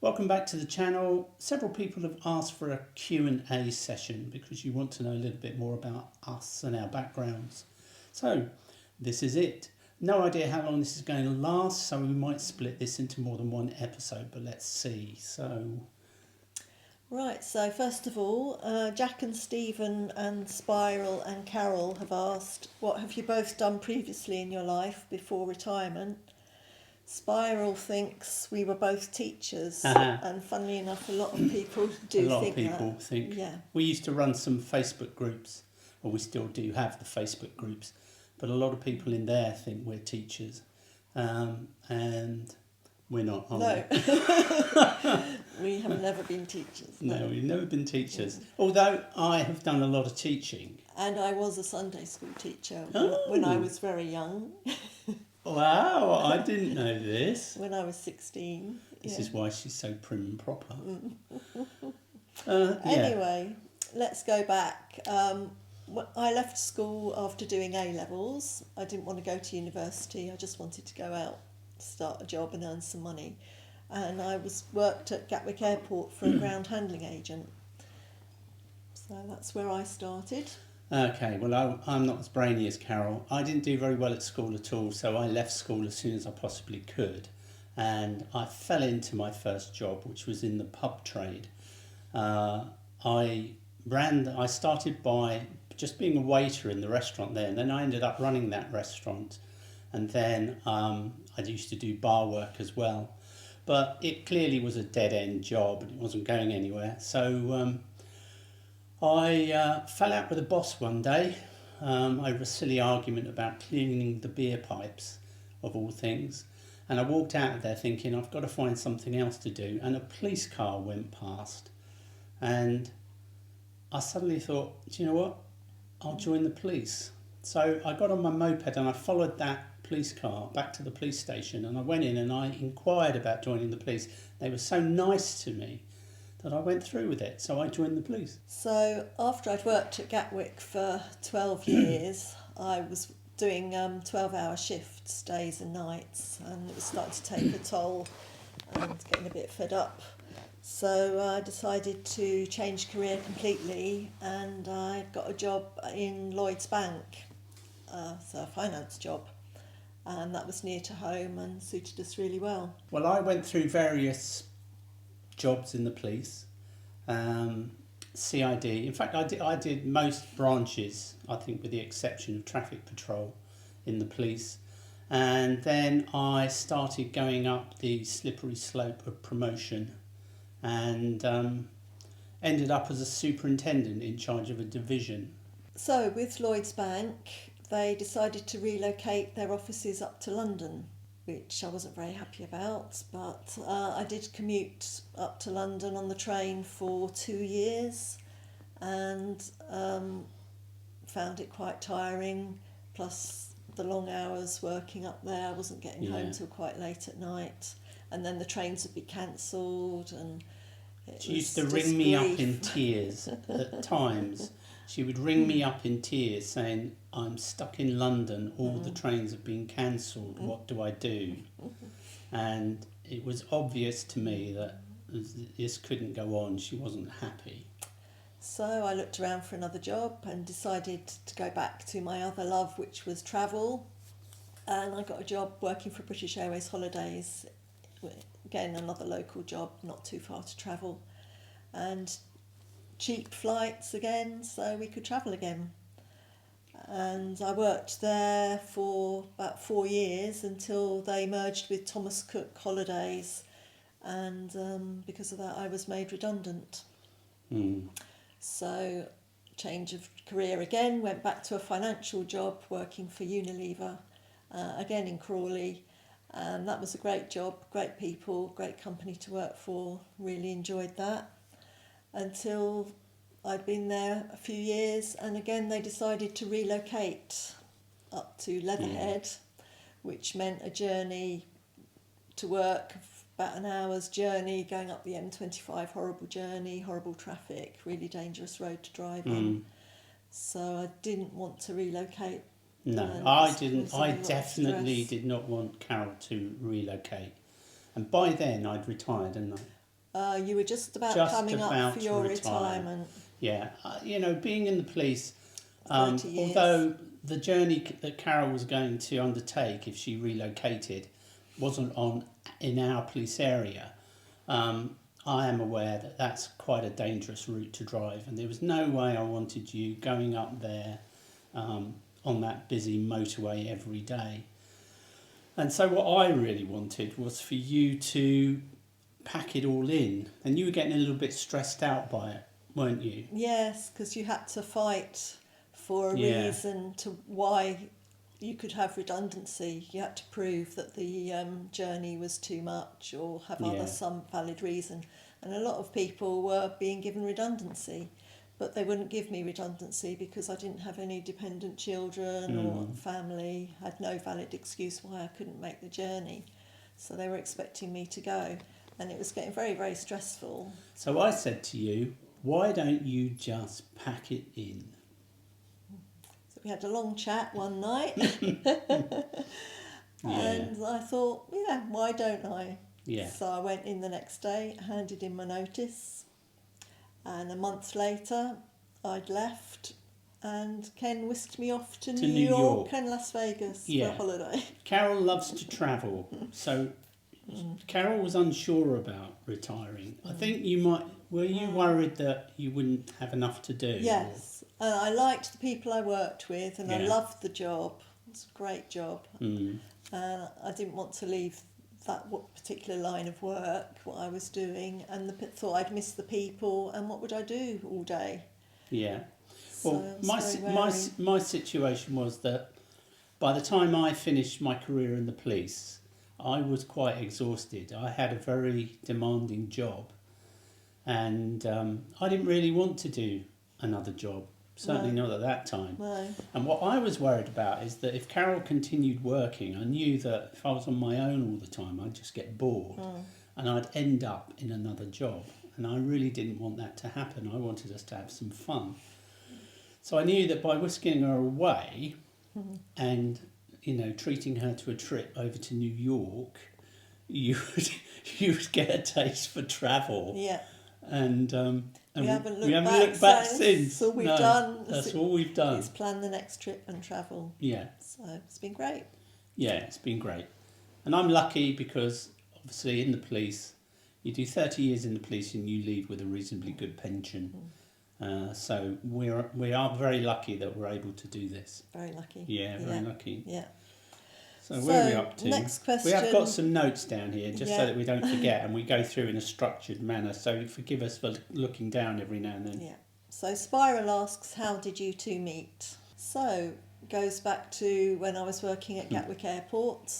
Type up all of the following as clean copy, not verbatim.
Welcome back to the channel. Several people have asked for a Q&A session because you want to know a little bit more about us and our backgrounds. So this is it. No idea how long this is going to last, so we might split this into more than one episode, but let's see. Right, so first of all, Jack and Stephen and Spiral and Carol have asked, what have you both done previously in your life before retirement? Spiral thinks we were both teachers, and funnily enough, a lot of people do think that. A lot of people think. Yeah. We used to run some Facebook groups, or we still do have the Facebook groups, but a lot of people in there think we're teachers, and we're not, are No. We have never been teachers. No, we've never been teachers. Although I have done a lot of teaching. And I was a Sunday school teacher Oh. when I was very young. Wow, I didn't know this. When I was 16. This is why she's so prim and proper. Anyway, let's go back. I left school after doing A-levels. I didn't want to go to university. I just wanted to go out, start a job and earn some money. And I worked at Gatwick Airport for a ground handling agent. So that's where I started. Okay, well, I'm not as brainy as Carol. I didn't do very well at school at all, so I left school as soon as I possibly could. And I fell into my first job, which was in the pub trade. I started by just being a waiter in the restaurant there, and then I ended up running that restaurant. And then I used to do bar work as well. But it clearly was a dead-end job, and it wasn't going anywhere. So I fell out with a boss one day over a silly argument about cleaning the beer pipes, of all things. And I walked out of there thinking, I've got to find something else to do. And a police car went past. And I suddenly thought, do you know what? I'll join the police. So I got on my moped and I followed that police car back to the police station. And I went in and I inquired about joining the police. They were so nice to me that I went through with it, so I joined the police. So after I'd worked at Gatwick for 12 years, I was doing 12-hour shifts, days and nights, and it was starting to take a toll and getting a bit fed up. So I decided to change career completely, and I got a job in Lloyd's Bank, so a finance job, and that was near to home and suited us really well. Well, I went through various jobs in the police, CID. In fact, I did most branches, I think, with the exception of traffic patrol in the police. And then I started going up the slippery slope of promotion and ended up as a superintendent in charge of a division. So with Lloyd's Bank, they decided to relocate their offices up to London, which I wasn't very happy about, but I did commute up to London on the train for 2 years and found it quite tiring, plus the long hours working up there. I wasn't getting home till quite late at night, and then the trains would be cancelled, and she used to ring me up in tears at times. She would ring me up in tears saying, I'm stuck in London, all the trains have been cancelled, what do I do? And it was obvious to me that this couldn't go on, she wasn't happy. So I looked around for another job and decided to go back to my other love, which was travel. And I got a job working for British Airways Holidays, again another local job, not too far to travel. And cheap flights again, so we could travel again. And I worked there for about 4 years until they merged with Thomas Cook Holidays, and because of that I was made redundant. So change of career again, went back to a financial job working for Unilever, again in Crawley, and that was a great job, great people, great company to work for, really enjoyed that until I'd been there a few years, and again they decided to relocate up to Leatherhead, which meant a journey to work, about an hour's journey going up the M25, horrible journey, horrible traffic, really dangerous road to drive on. So I didn't want to relocate. No, I didn't. I definitely did not want Carol to relocate. And by then I'd retired, hadn't I? You were just about Just coming about up for to your retire. retirement. Yeah, being in the police, 30 years. although the journey that Carol was going to undertake if she relocated wasn't in our police area, I am aware that that's quite a dangerous route to drive, and there was no way I wanted you going up there on that busy motorway every day. And so what I really wanted was for you to pack it all in, and you were getting a little bit stressed out by it, weren't you? Yes, because you had to fight for a Yeah. reason to why you could have redundancy. You had to prove that the journey was too much or have Yeah. some valid reason. And a lot of people were being given redundancy, but they wouldn't give me redundancy because I didn't have any dependent children or family, had no valid excuse why I couldn't make the journey. So they were expecting me to go, and it was getting very, very stressful. So I said to you, why don't you just pack it in? So we had a long chat one night, and I thought, yeah, why don't I? Yeah. So I went in the next day, handed in my notice, and a month later I'd left, and Ken whisked me off to New York and Las Vegas for a holiday. Carol loves to travel, so Carol was unsure about retiring. I think were you worried that you wouldn't have enough to do? Yes, and I liked the people I worked with, and I Yeah. loved the job. It was a great job. And I didn't want to leave that particular line of work, what I was doing, and thought I'd miss the people, and what would I do all day? Yeah. So Well, I was very wary. my situation was that by the time I finished my career in the police, I was quite exhausted. I had a very demanding job, and I didn't really want to do another job, certainly not at that time. No. And what I was worried about is that if Carol continued working, I knew that if I was on my own all the time, I'd just get bored and I'd end up in another job. And I really didn't want that to happen. I wanted us to have some fun. So I knew that by whisking her away and, treating her to a trip over to New York, you would get a taste for travel. Yeah. And We haven't looked looked back back since. since. All we've No, done. That's all we've done. Is plan the next trip and travel. Yeah. So it's been great. Yeah, it's been great. And I'm lucky because obviously in the police, you do 30 years in the police and you leave with a reasonably good pension. So we are very lucky that we're able to do this. Very lucky. Yeah, very lucky. Yeah. So where are we up to? Next question. We have got some notes down here just Yeah. so that we don't forget, and we go through in a structured manner. So forgive us for looking down every now and then. Yeah. So Spiral asks, how did you two meet? So goes back to when I was working at Gatwick Airport.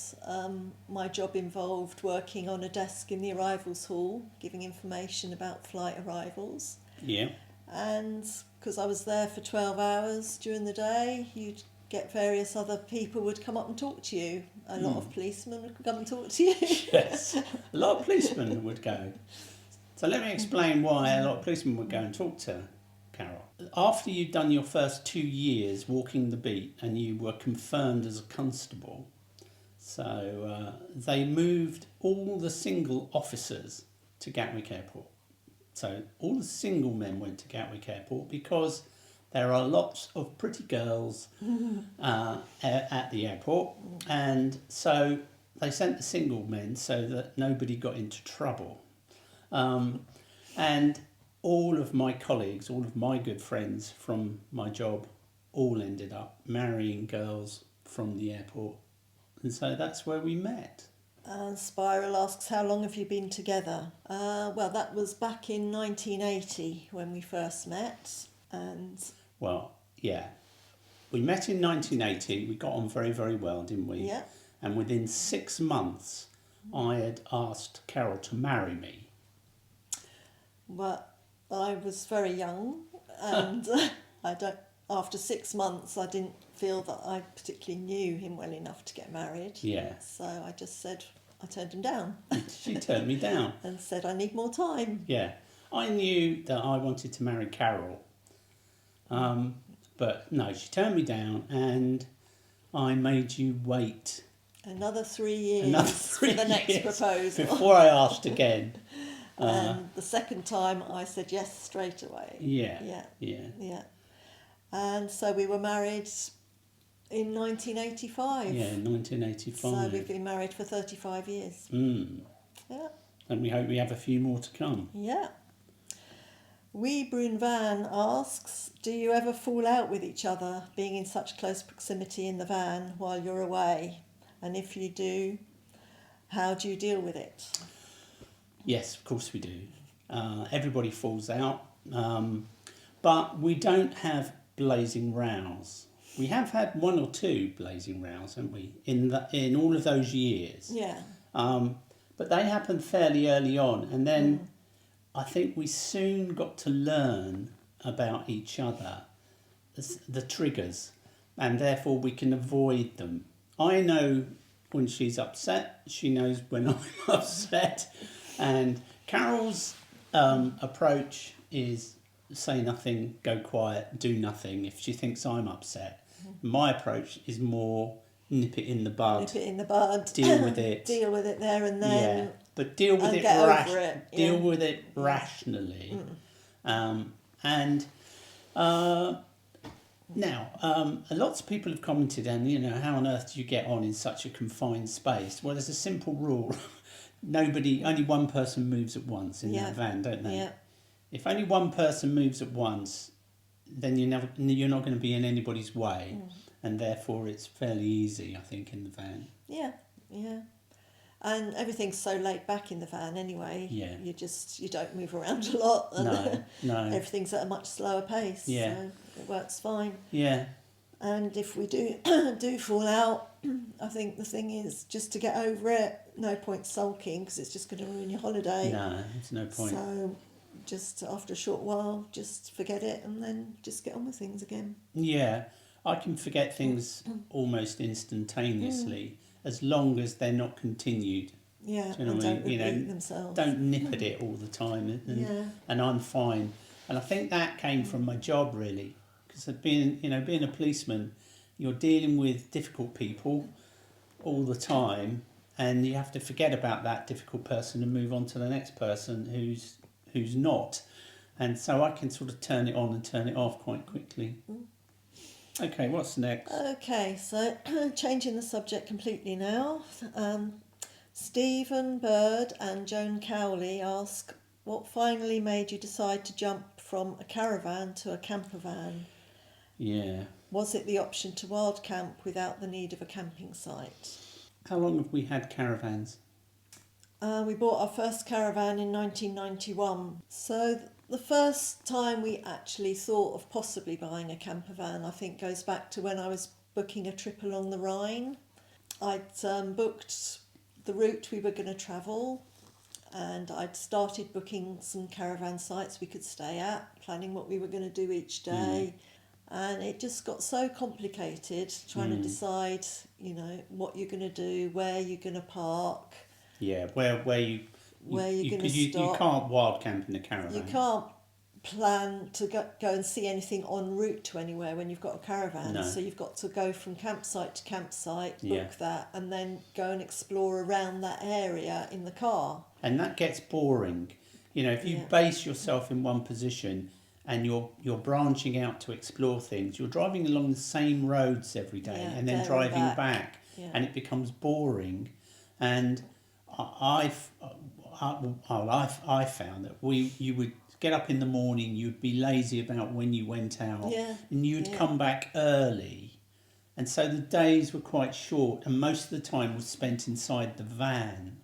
My job involved working on a desk in the arrivals hall, giving information about flight arrivals. Yeah. And because I was there for 12 hours during the day, you'd get various other people would come up and talk to you. A lot of policemen would come and talk to you. Yes, a lot of policemen would go. So let me explain why a lot of policemen would go and talk to Carol. After you'd done your first 2 years walking the beat and you were confirmed as a constable, so they moved all the single officers to Gatwick Airport. So all the single men went to Gatwick Airport because there are lots of pretty girls at the airport, and so they sent the single men so that nobody got into trouble. And all of my colleagues, all of my good friends from my job, all ended up marrying girls from the airport. And so that's where we met. And Spiral asks, how long have you been together? Well, that was back in 1980 when we first met. And Well, yeah. We met in 1980. We got on very, very well, didn't we? yeah, And within 6 months, I had asked Carol to marry me. but I was very young, and after 6 months, I didn't feel that I particularly knew him well enough to get married. Yeah. So I just said, I turned him down She turned me down. and said, I need more time. Yeah. I knew that I wanted to marry Carol. But no, she turned me down, and I made you wait Another 3 years another 3 for the next years proposal. before I asked again. And the second time I said yes straight away. Yeah. Yeah. And so we were married in 1985. Yeah, 1985. So we've been married for 35 years. Yeah. And we hope we have a few more to come. Yeah. Wee Brun Van asks, do you ever fall out with each other being in such close proximity in the van while you're away? And if you do, how do you deal with it? Yes, of course we do. Everybody falls out. But we don't have blazing rows. We have had one or two blazing rows, haven't we, in all of those years? Yeah. But they happened fairly early on, and then I think we soon got to learn about each other, the triggers, and therefore we can avoid them. I know when she's upset, she knows when I'm upset, and Carol's approach is say nothing, go quiet, do nothing if she thinks I'm upset. My approach is more nip it in the bud. Nip it in the bud. Deal with it. Deal with it there and then. Yeah, but deal with and it. get over it. Yeah. Deal with it rationally. Now, lots of people have commented, and how on earth do you get on in such a confined space? Well, there's a simple rule: only one person moves at once in that van, don't they? Yeah. If only one person moves at once, then you're not going to be in anybody's way, and therefore it's fairly easy, I think, in the van. Yeah, yeah. And everything's so laid back in the van anyway. Yeah. You don't move around a lot. And No. Everything's at a much slower pace. Yeah. So it works fine. Yeah. And if we do fall out, I think the thing is just to get over it. No point sulking because it's just going to ruin your holiday. No, there's no point. So just after a short while, just forget it and then just get on with things again. Yeah, I can forget things almost instantaneously as long as they're not continued. Yeah, Do you know and what I don't mean? repeat themselves. Don't nip at it all the time, and I'm fine. And I think that came from my job really, because being a policeman, you're dealing with difficult people all the time, and you have to forget about that difficult person and move on to the next person who's not, and so I can sort of turn it on and turn it off quite quickly. Okay, what's next? Okay, so changing the subject completely now. Stephen Bird and Joan Cowley ask, what finally made you decide to jump from a caravan to a camper van? Yeah. Was it the option to wild camp without the need of a camping site? How long have we had caravans? We bought our first caravan in 1991. So the first time we actually thought of possibly buying a camper van, I think, goes back to when I was booking a trip along the Rhine. I'd booked the route we were going to travel, and I'd started booking some caravan sites we could stay at, planning what we were going to do each day. And it just got so complicated trying to decide, what you're going to do, where you're going to park. Yeah, where you you're going to stop. You can't wild camp in a caravan. You can't plan to go and see anything en route to anywhere when you've got a caravan. No. So you've got to go from campsite to campsite, book Yeah. that, and then go and explore around that area in the car. And that gets boring. If you base yourself in one position and you're branching out to explore things, you're driving along the same roads every day and then there and driving back, Yeah. and it becomes boring. And I found that you would get up in the morning, you'd be lazy about when you went out, and you'd come back early, and so the days were quite short, and most of the time was spent inside the van.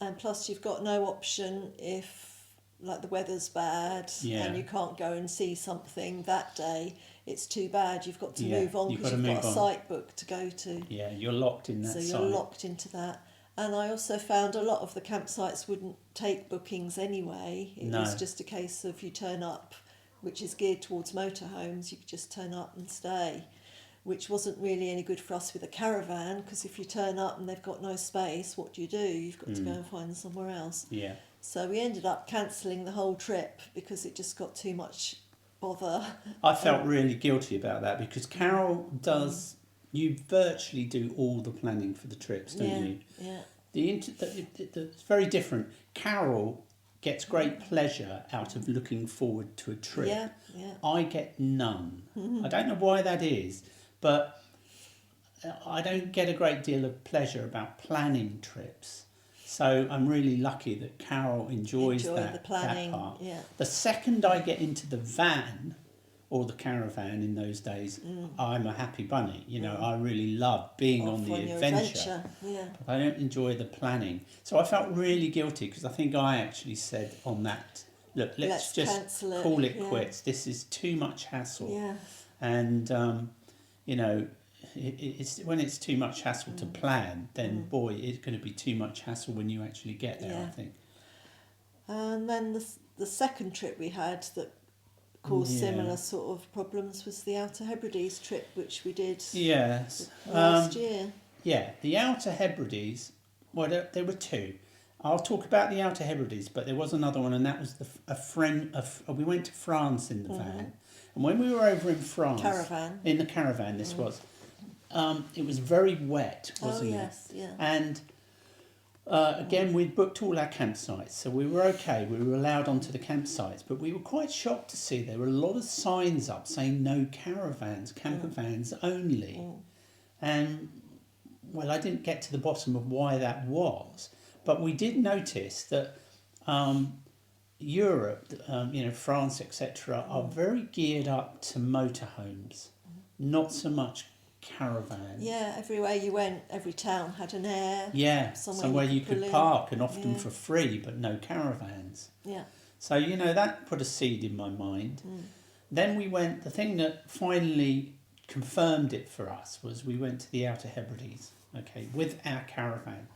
And plus you've got no option if the weather's bad and you can't go and see something that day. It's too bad. You've got to move on because you've got a site book to go to. Yeah, you're locked in that So site. you're locked into that. And I also found a lot of the campsites wouldn't take bookings anyway. It was just a case of you turn up, which is geared towards motorhomes. You could just turn up and stay, which wasn't really any good for us with a caravan, because if you turn up and they've got no space, what do? You've got to go and find somewhere else. Yeah. So we ended up cancelling the whole trip because it just got too much bother. I felt really guilty about that because Carol does... You virtually do all the planning for the trips, don't you? Yeah. It's very different. Carol gets great pleasure out of looking forward to a trip. Yeah, yeah. I get none. I don't know why that is, but I don't get a great deal of pleasure about planning trips. So I'm really lucky that Carol enjoys Enjoy that, the planning, that part. yeah. The second I get into the van, or the caravan in those days, I'm a happy bunny. You know, I really love being on Off the on your adventure. Yeah. But I don't enjoy the planning. So I felt really guilty because I think I actually said on that, look, let's just cancel it, call it yeah. quits. This is too much hassle. Yeah. And, you know, it's when it's too much hassle to plan, then boy, it's going to be too much hassle when you actually get there, I Yeah. think. And then the second trip we had that caused Yeah. similar sort of problems was the Outer Hebrides trip, which we did Yes. last year. Yeah, the Outer Hebrides, well, there were two. I'll talk about the Outer Hebrides, but there was another one, and that was we went to France in the van. And when we were over in France... Caravan. In the caravan, this was. It was very wet, wasn't yes, it? yeah. And again, we'd booked all our campsites, so we were okay. We were allowed onto the campsites, but we were quite shocked to see there were a lot of signs up saying no caravans, camper vans only. And, well, I didn't get to the bottom of why that was, but we did notice that Europe, you know, France, etc., are very geared up to motorhomes, not so much caravans. Yeah, everywhere you went, every town had an air. Yeah, somewhere you pull could in. park, and often Yeah. for free, but no caravans. Yeah. So, you know, that put a seed in my mind. Then we went, the thing that finally confirmed it for us was we went to the Outer Hebrides, okay, with our caravan.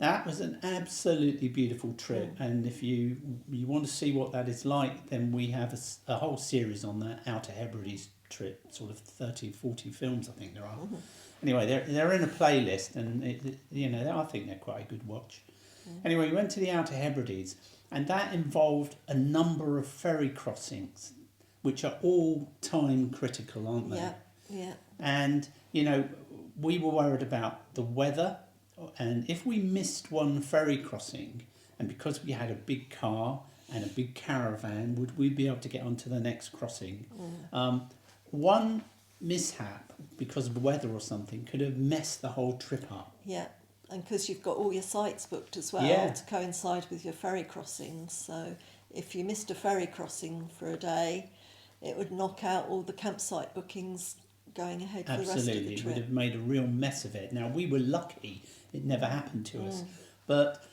That was an absolutely beautiful trip, and if you want to see what that is like, then we have a whole series on that Outer Hebrides trip, sort of 30, 40 films I think there are. Anyway, they're in a playlist, and you know, I think they're quite a good watch. Anyway, we went to the Outer Hebrides, and that involved a number of ferry crossings, which are all time critical, aren't they? Yeah, yeah. And, you know, we were worried about the weather, and if we missed one ferry crossing, and because we had a big car and a big caravan, would we be able to get onto the next crossing? One mishap, because of weather or something, could have messed the whole trip up. Yeah, and because you've got all your sites booked as well Yeah. to coincide with your ferry crossings. So if you missed a ferry crossing for a day, it would knock out all the campsite bookings going ahead for the rest of Absolutely, the it would trip. have made a real mess of it. Now, we were lucky it never happened to us, but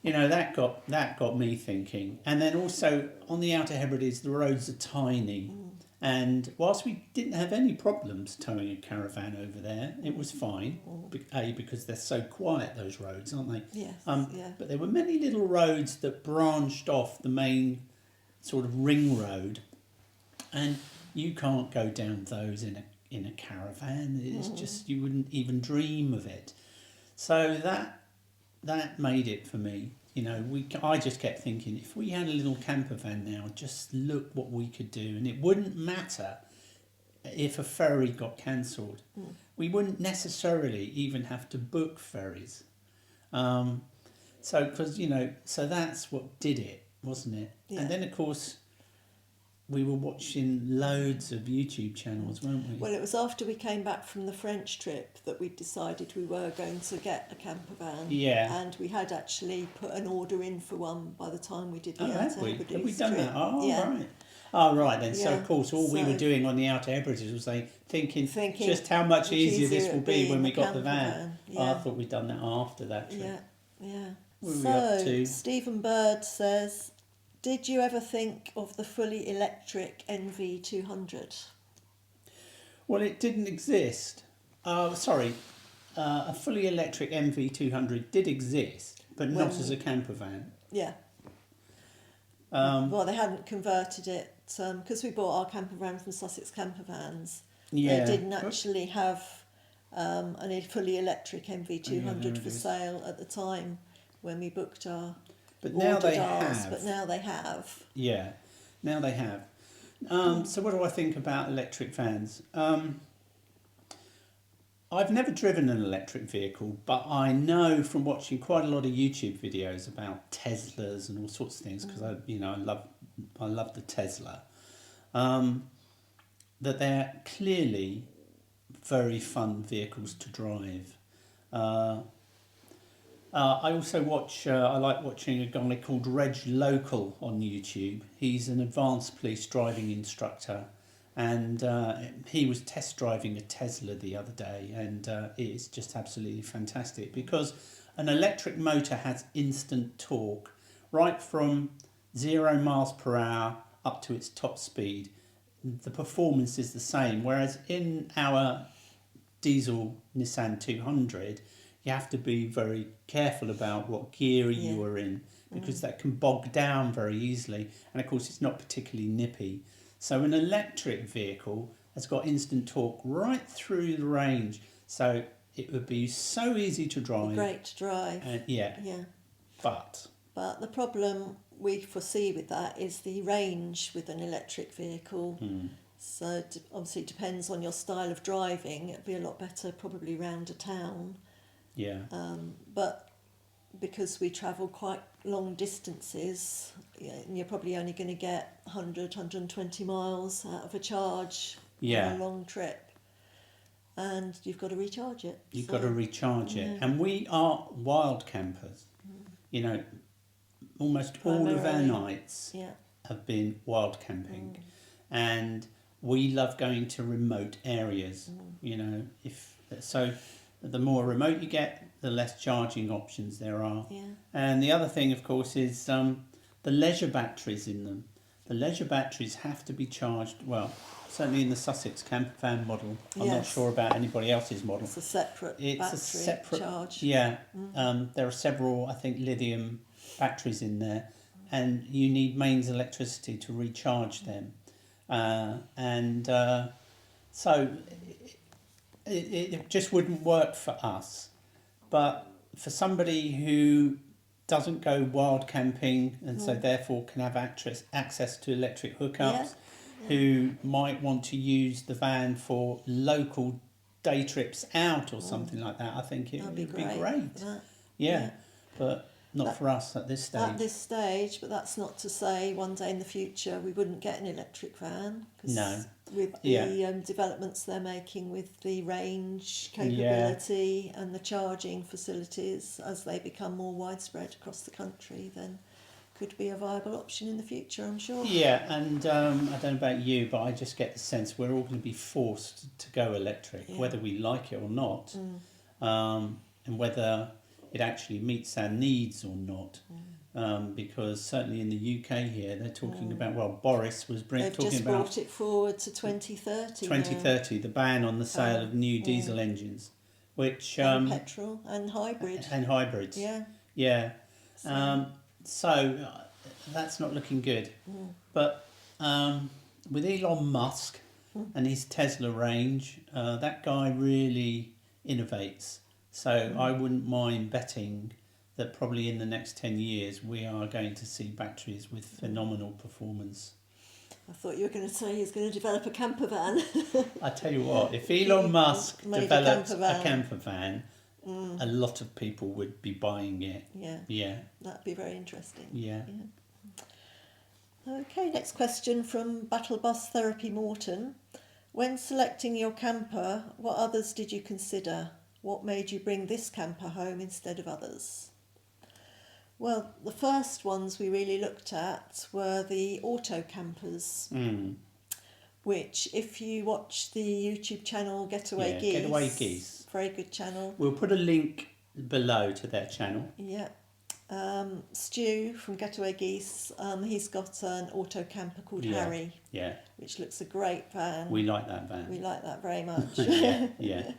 you know, that got me thinking. And then also on the Outer Hebrides, the roads are tiny, and whilst we didn't have any problems towing a caravan over there, it was fine. Because they're so quiet, those roads, aren't they? Yes, yeah. But there were many little roads that branched off the main sort of ring road, and you can't go down those in a caravan. It's just, you wouldn't even dream of it. So that made it for me. You know, I just kept thinking, if we had a little camper van now, just look what we could do, and it wouldn't matter if a ferry got cancelled. We wouldn't necessarily even have to book ferries. So that's what did it, wasn't it? Yeah. And then, of course, we were watching loads of YouTube channels, weren't we? Well, it was after we came back from the French trip that we decided we were going to get a camper van. Yeah. And we had actually put an order in for one by the time we did the Oh, Outer have we? Hebrides Have we done trip. that? Oh, Yeah. right. Oh, right then. So, Yeah. of course, all we So- were doing on the Outer Hebrides was thinking just how much much easier this easier will it'd be be when in we the got the camper van. van, Oh, I yeah. thought we'd done that after that trip. Yeah, yeah. What were we up to? Stephen Bird says, did you ever think of the fully electric NV200? Well, it didn't exist. A fully electric MV200 did exist, but not as a camper van. Yeah. Well, they hadn't converted it because we bought our camper van from Sussex Camper Vans. Yeah. They didn't actually have a fully electric MV200 there it for is. sale at the time when we booked our. But now they ordered ours, have. But now they have. Yeah, now they have. So what do I think about electric vans? I've never driven an electric vehicle, but I know from watching quite a lot of YouTube videos about Teslas and all sorts of things, because I love the Tesla. That they're clearly very fun vehicles to drive. I also watch. I like watching a guy called Reg Local on YouTube. He's an advanced police driving instructor, and he was test driving a Tesla the other day, and it's just absolutely fantastic because an electric motor has instant torque, right from 0 miles per hour up to its top speed. The performance is the same, whereas in our diesel Nissan 200, you have to be very careful about what gear you are in, because that can bog down very easily, and of course it's not particularly nippy. So an electric vehicle has got instant torque right through the range, so it would be so easy to drive. Great to drive. Yeah. But the problem we foresee with that is the range with an electric vehicle. So obviously it depends on your style of driving. It'd be a lot better probably round a town. Yeah. But because we travel quite long distances, you're probably only going to get 100, 120 miles out of a charge on a long trip. And you've got to recharge it. You've got to recharge it. And we are wild campers. You know, almost all of our nights have been wild camping. And we love going to remote areas. You know, so the more remote you get, the less charging options there are. And the other thing, of course, is the leisure batteries in them. The leisure batteries have to be charged, well, certainly in the Sussex camper van model. I'm not sure about anybody else's model. It's a separate battery charge. Yeah. There are several, I think, lithium batteries in there, and you need mains electricity to recharge them. So it just wouldn't work for us. But for somebody who doesn't go wild camping and so therefore can have access to electric hookups, who might want to use the van for local day trips out or something like that, I think it would be great. But not for us at this stage. At this stage, but that's not to say one day in the future we wouldn't get an electric van. No. With the developments they're making with the range capability and the charging facilities, as they become more widespread across the country, then could be a viable option in the future, I'm sure. Yeah, and I don't know about you, but I just get the sense we're all going to be forced to go electric, whether we like it or not, and whether it actually meets our needs or not. Because certainly in the UK here, they're talking about, well, Boris was talking about... They've just brought it forward to 2030 2030, the ban on the sale of new diesel engines, which... and petrol and hybrid. And hybrids. Yeah. So that's not looking good. But with Elon Musk and his Tesla range, that guy really innovates. So I wouldn't mind betting that probably in the next 10 years we are going to see batteries with phenomenal performance. I thought you were going to say he's going to develop a camper van. I tell you what, if Elon Musk developed a camper van, a lot of people would be buying it. Yeah. That'd be very interesting. Yeah. Okay, next question from Battle Bus Therapy Morton. When selecting your camper, what others did you consider? What made you bring this camper home instead of others? Well, the first ones we really looked at were the auto campers, which, if you watch the YouTube channel Getaway Geese, very good channel. We'll put a link below to their channel. Yeah. Stu from Getaway Geese, he's got an auto camper called Harry, which looks a great van. We like that van. We like that very much. Yeah.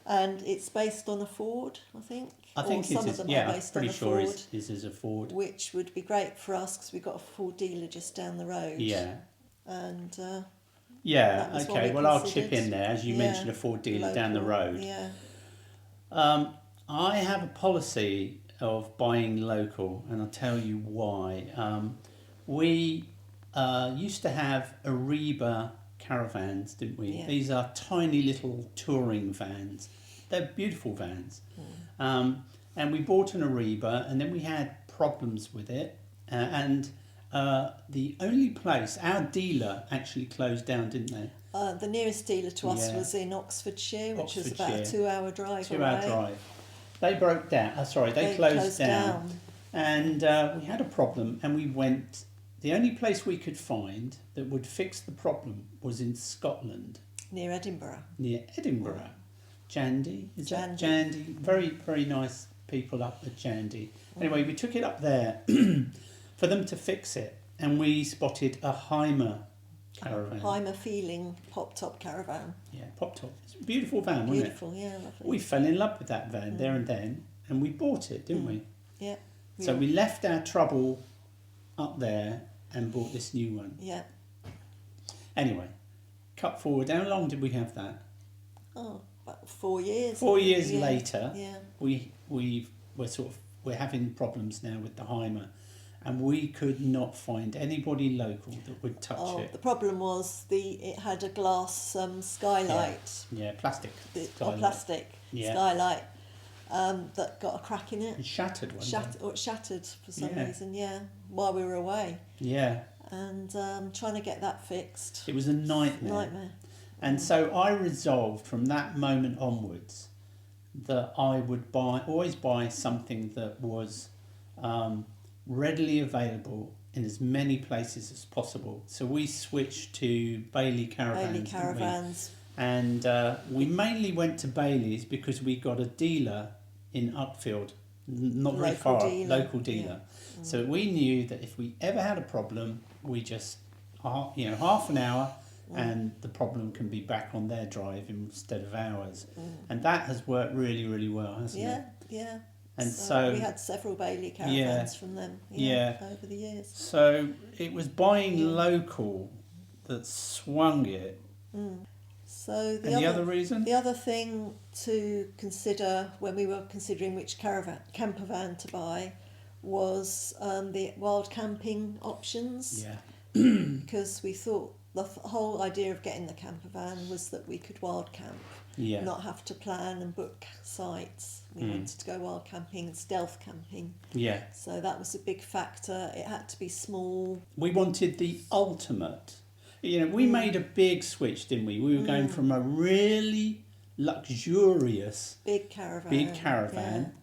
And it's based on a Ford, I think. I think some of them are based on a sure Ford. His is a Ford. Which would be great for us because we've got a Ford dealer just down the road. Yeah. And okay. Well, I'll chip in there, as you mentioned, a Ford dealer down the road. Yeah. I have a policy of buying local, and I'll tell you why. We used to have Ariba caravans, didn't we? Yeah. These are tiny little touring vans. they're beautiful vans. And we bought an Ariba, and then we had problems with it. The only place, our dealer actually closed down, didn't they? The nearest dealer to us Yeah. was in Oxfordshire, which was about a Oxfordshire. 2-hour drive 2-hour away. drive. They broke down. They closed down. And we had a problem, and we went. The only place we could find that would fix the problem was in Scotland, Near Edinburgh. near Edinburgh. Jandy, is that Jandy. Jandy? Very, very nice people up at Jandy. Anyway, we took it up there for them to fix it, and we spotted a Heimer Caravan. Heimer feeling pop-top Caravan. Yeah, pop top. It's a beautiful van, wasn't it? Beautiful, yeah, lovely. We fell in love with that van there and then, and we bought it, didn't we? Yeah. So we left our trouble up there and bought this new one. Yeah. Anyway, cut forward. How long did we have that? Oh, about 4 years. 4 years later, Yeah. we're having problems now with the Heimer, and we could not find anybody local that would touch it. The problem was it had a glass skylight. Yeah, plastic. Or skylight. plastic skylight that got a crack in it. It shattered one day. It shattered for some Yeah. reason, while we were away. Yeah. And trying to get that fixed. It was a nightmare. Nightmare. And so I resolved from that moment onwards that I would always buy something that was readily available in as many places as possible. So we switched to Bailey Caravans. Bailey didn't we? Caravans. And we mainly went to Bailey's because we got a dealer in Uckfield, not very Local far, dealer. local dealer. So we knew that if we ever had a problem, we just, half an hour and the problem can be back on their drive instead of ours. And that has worked really, really well, hasn't it? Yeah. And so we had several Bailey Caravans from them over the years. So it was buying local that swung it. So The other reason? The other thing to consider when we were considering which camper van to buy was the wild camping options. Yeah. Because we thought the whole idea of getting the camper van was that we could wild camp, not have to plan and book sites. We wanted to go wild camping and stealth camping. Yeah. So that was a big factor. It had to be small. We wanted the ultimate. We made a big switch, didn't we? We were going from a really luxurious Big caravan.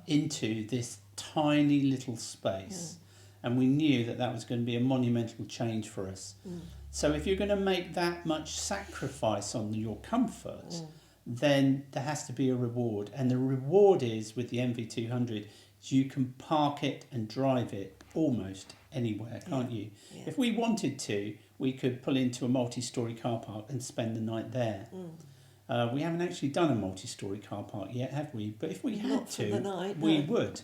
Into this tiny little space. And we knew that was going to be a monumental change for us. So if you're going to make that much sacrifice on your comfort, then there has to be a reward. And the reward is, with the MV200, you can park it and drive it almost anywhere, can't you? Yeah. If we wanted to, we could pull into a multi-storey car park and spend the night there. We haven't actually done a multi-storey car park yet, have we? But if we had to, for the night, we would.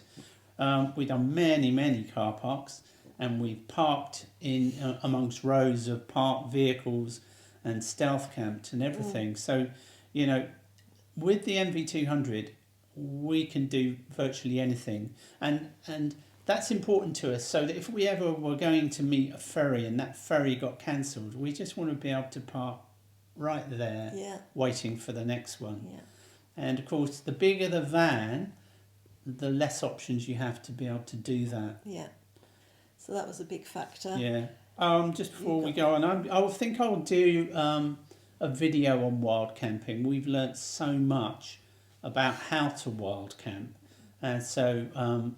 We've done many car parks, and we've parked in amongst rows of parked vehicles and stealth camped and everything. So, with the MV200, we can do virtually anything. And that's important to us, so that if we ever were going to meet a ferry and that ferry got cancelled, we just want to be able to park right there, waiting for the next one. Yeah. And of course, the bigger the van, the less options you have to be able to do that. Yeah. So that was a big factor. Yeah. Just before we go on, I think I'll do a video on wild camping. We've learnt so much about how to wild camp, and so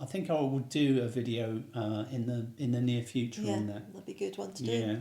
I think I will do a video in the near future on that. That'd be a good one to do. Yeah.